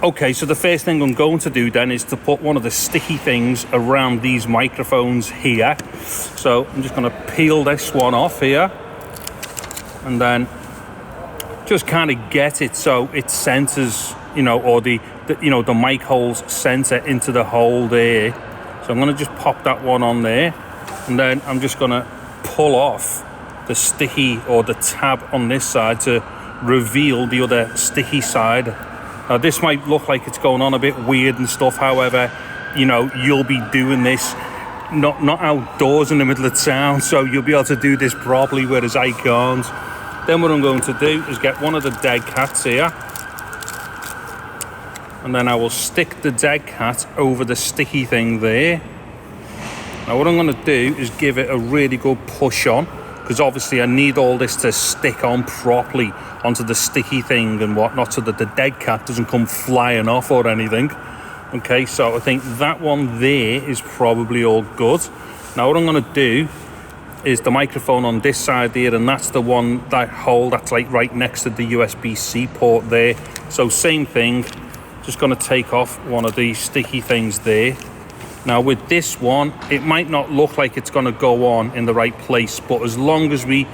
Okay, so the first thing I'm going to do then is to put one of the sticky things around these microphones here. So I'm just going to peel this one off here and then just kind of get it so it centers, you know, or the mic holes center into the hole there. So I'm going to just pop that one on there, and then I'm just going to pull off the sticky or the tab on this side to reveal the other sticky side. Now this might look like it's going on a bit weird and stuff, however, you know, you'll be doing this not outdoors in the middle of town, so you'll be able to do this properly, whereas I can't. Then what I'm going to do is get one of the Deadcats here, and then I will stick the Deadcat over the sticky thing there. Now what I'm going to do is give it a really good push on, because obviously I need all this to stick on properly onto the sticky thing and whatnot, so that the Deadcat doesn't come flying off or anything. Okay, so I think that one there is probably all good. Now what I'm going to do is the microphone on this side here, and that's the one, that hole that's like right next to the USB-C port there. So same thing, just going to take off one of these sticky things there. Now with this one, it might not look like it's going to go on in the right place, but as long as we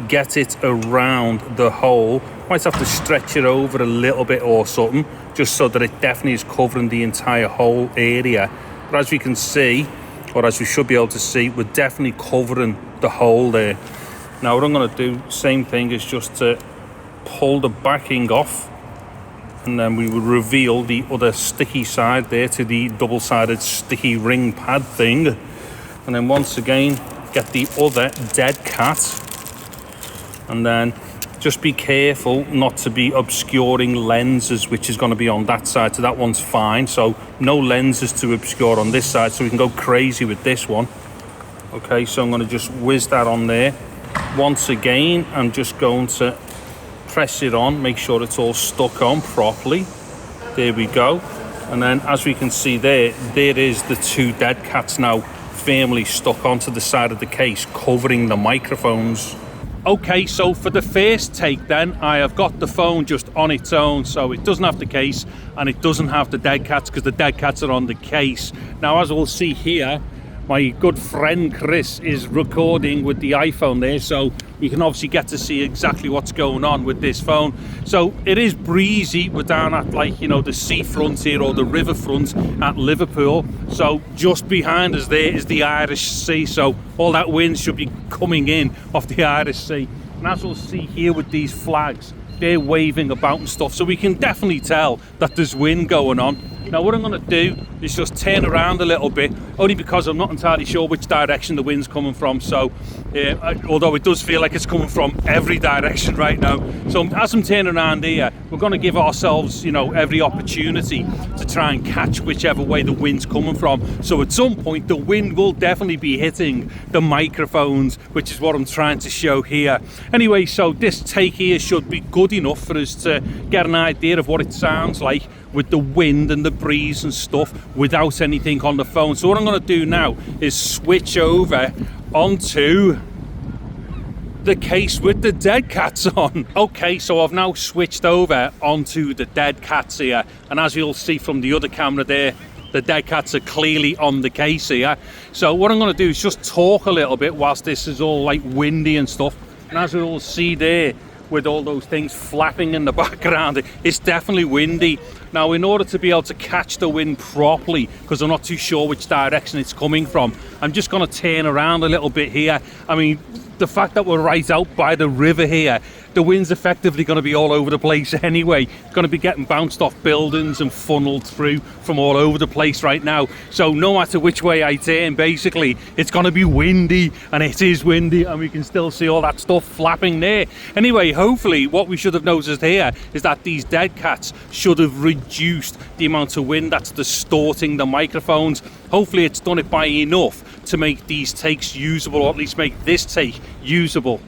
get it around the hole, might have to stretch it over a little bit or something, just so that it definitely is covering the entire whole area. But as we can see, or as we should be able to see, we're definitely covering the hole there. Now what I'm going to do, same thing, is just to pull the backing off, and then we will reveal the other sticky side there to the double-sided sticky ring pad thing. And then once again, get the other Deadcat, and then just be careful not to be obscuring lenses, which is going to be on that side. So that one's fine, so no lenses to obscure on this side, so we can go crazy with this one. Okay, so I'm going to just whiz that on there. Once again, I'm just going to press it on, make sure it's all stuck on properly. There we go. And then as we can see there is the two Deadcats now firmly stuck onto the side of the case, covering the microphones. Okay, so for the first take then, I have got the phone just on its own, so it doesn't have the case and it doesn't have the Deadcats, because the Deadcats are on the case. Now as we'll see here, my good friend Chris is recording with the iPhone there, so you can obviously get to see exactly what's going on with this phone. So it is breezy. We're down at, like, you know, the seafront here, or the riverfront at Liverpool. So just behind us there is the Irish Sea, so all that wind should be coming in off the Irish Sea. And as we'll see here with these flags, they're waving about and stuff, so we can definitely tell that there's wind going on. Now what I'm going to do is just turn around a little bit, only because I'm not entirely sure which direction the wind's coming from. So although it does feel like it's coming from every direction right now, so as I'm turning around here, we're going to give ourselves, you know, every opportunity to try and catch whichever way the wind's coming from. So at some point the wind will definitely be hitting the microphones, which is what I'm trying to show here. Anyway, so this take here should be good enough for us to get an idea of what it sounds like with the wind and the breeze and stuff without anything on the phone. So what I'm going to do now is switch over onto the case with the Deadcats on. Okay, so I've now switched over onto the Deadcats here, and as you'll see from the other camera there, the Deadcats are clearly on the case here. So what I'm going to do is just talk a little bit whilst this is all like windy and stuff, and as you'll see there, with all those things flapping in the background, it's definitely windy. Now in order to be able to catch the wind properly, because I'm not too sure which direction it's coming from, I'm just going to turn around a little bit here. I mean, the fact that we're right out by the river here, the wind's effectively going to be all over the place anyway. It's going to be getting bounced off buildings and funneled through from all over the place right now. So no matter which way I turn, basically, it's going to be windy, and it is windy, and we can still see all that stuff flapping there. Anyway, hopefully what we should have noticed here is that these Deadcats should have reduced the amount of wind that's distorting the microphones. Hopefully it's done it by enough to make these takes usable, or at least make this take usable.